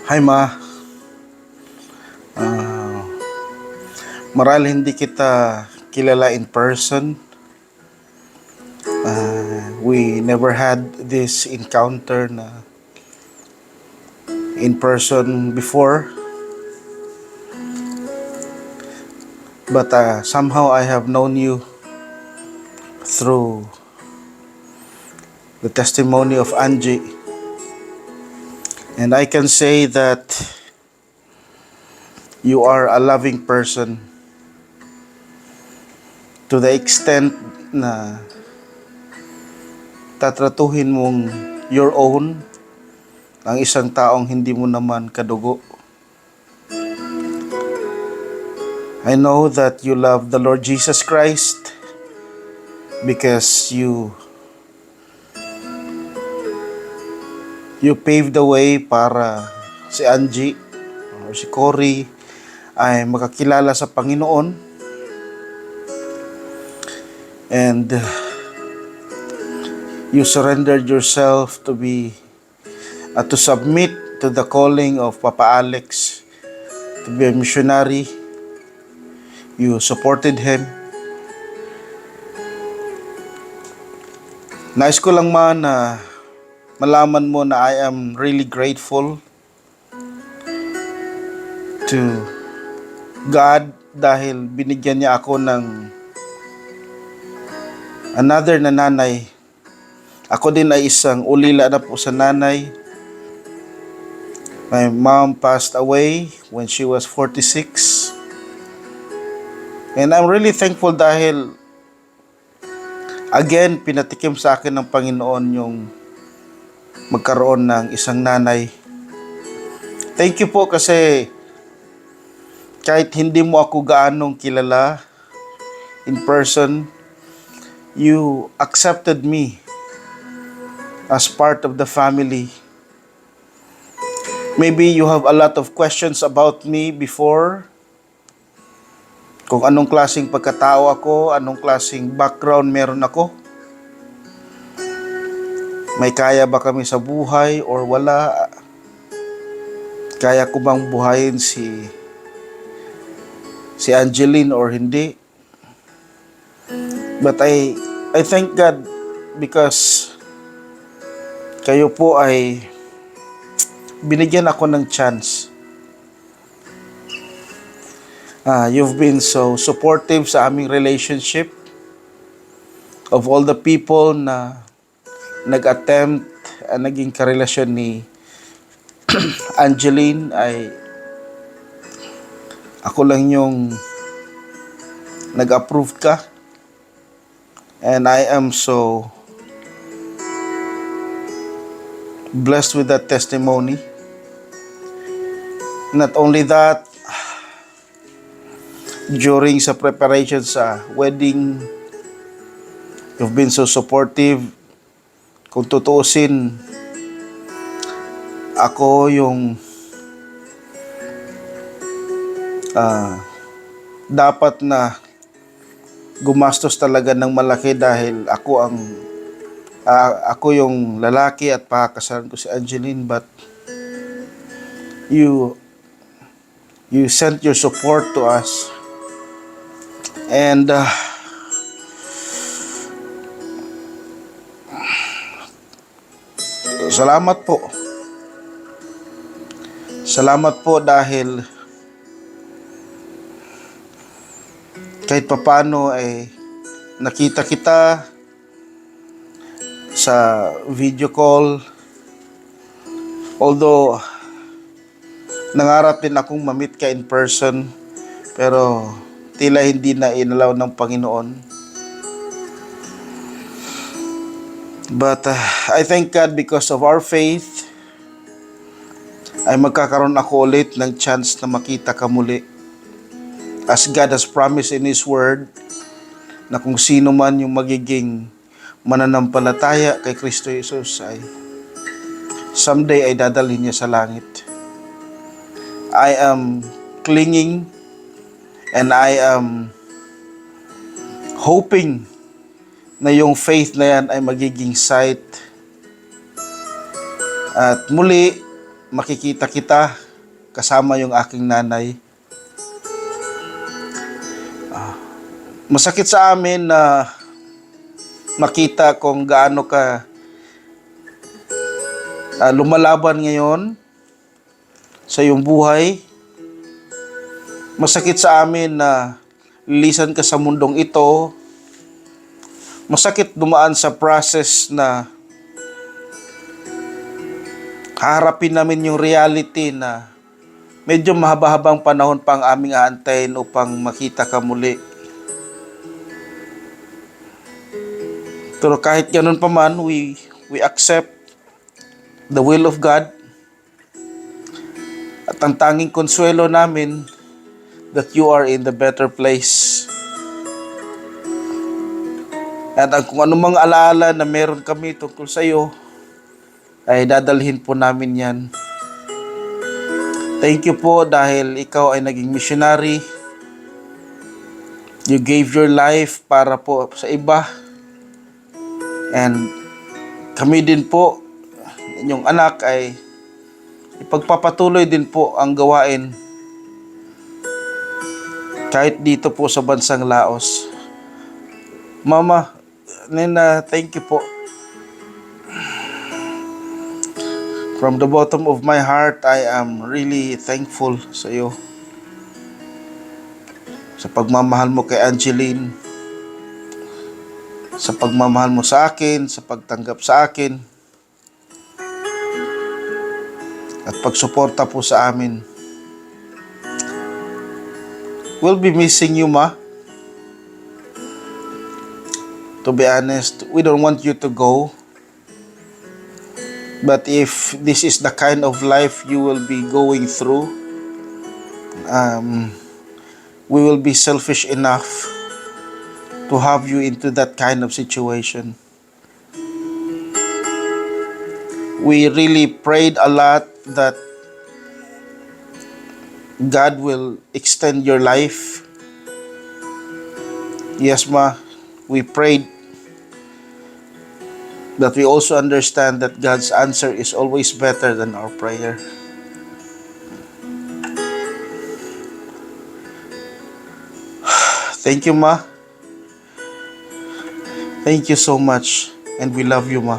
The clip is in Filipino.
Hi Ma, Ah, marahil hindi kita kilala in person. We never had this encounter na in person before. But somehow I have known you through the testimony of Angie. And I can say that you are a loving person to the extent na tatratuhin mong your own ang isang taong hindi mo naman kadugo. I know that you love the Lord Jesus Christ because you paved the way para si Angie or si Cory ay makakilala sa Panginoon, and you surrendered yourself to submit to the calling of Papa Alex to be a missionary. You supported him. Nais ko lang man na malaman mo na I am really grateful to God dahil binigyan niya ako ng another na nanay. Ako din ay isang ulila na po sa nanay. My mom passed away when she was 46. And I'm really thankful dahil again, pinatikim sa akin ng Panginoon yung magkaroon ng isang nanay. Thank you po kasi kahit hindi mo ako gaanong kilala in person, you accepted me as part of the family. Maybe you have a lot of questions about me before. Kung anong klaseng pagkatao ako, anong klaseng background meron ako. May kaya ba kami sa buhay or wala? Kaya ko bang buhayin si Angeline or hindi? But I thank God because kayo po ay binigyan ako ng chance. You've been so supportive sa aming relationship. Of all the people na nag-attempt, naging karelasyon ni Angeline, ay ako lang yung nag-approve ka. And I am so blessed with that testimony. Not only that, during sa preparation sa wedding, you've been so supportive. Kung tutuusin, ako yung dapat na gumastos talaga ng malaki dahil ako yung lalaki at pakakasalan ko si Angeline, but you sent your support to us. And salamat po. Salamat po dahil kahit papano ay nakita kita sa video call. Although nangarap din akong ma-meet ka in person, pero tila hindi na inalaw ng Panginoon. But I thank God because of our faith, ay magkakaroon ako ulit ng chance na makita ka muli. As God has promised in His Word, na kung sino man yung magiging mananampalataya kay Kristo Jesus ay someday ay dadalhin niya sa langit. I am clinging and I am hoping na yung faith na yan ay magiging sight. At muli, makikita kita kasama yung aking nanay. Masakit sa amin na makita kung gaano ka lumalaban ngayon sa iyong buhay. Masakit sa amin na lilisan ka sa mundong ito. Masakit dumaan sa process na harapin namin yung reality na medyo mahaba-habang panahon pang aming aantayin upang makita ka muli. Pero kahit ganun pa man, we accept the will of God. At ang tanging konsuelo namin that you are in the better place. At kung anumang alaala na meron kami tungkol sa iyo, ay dadalhin po namin yan. Thank you po dahil ikaw ay naging missionary. You gave your life para po sa iba. And kami din po, inyong anak, ay ipagpapatuloy din po ang gawain kahit dito po sa bansang Laos. Mama, Nena, thank you po. From the bottom of my heart, I am really thankful sa iyo. Sa pagmamahal mo kay Angeline, sa pagmamahal mo sa akin, sa pagtanggap sa akin, at pagsuporta po sa amin. We'll be missing you, Ma. To be honest, we don't want you to go. But if this is the kind of life you will be going through, we will be selfish enough to have you into that kind of situation. We really prayed a lot that God will extend your life. Yes, Ma, we prayed, but we also understand that God's answer is always better than our prayer. Thank you, Ma. Thank you so much, and we love you, Ma.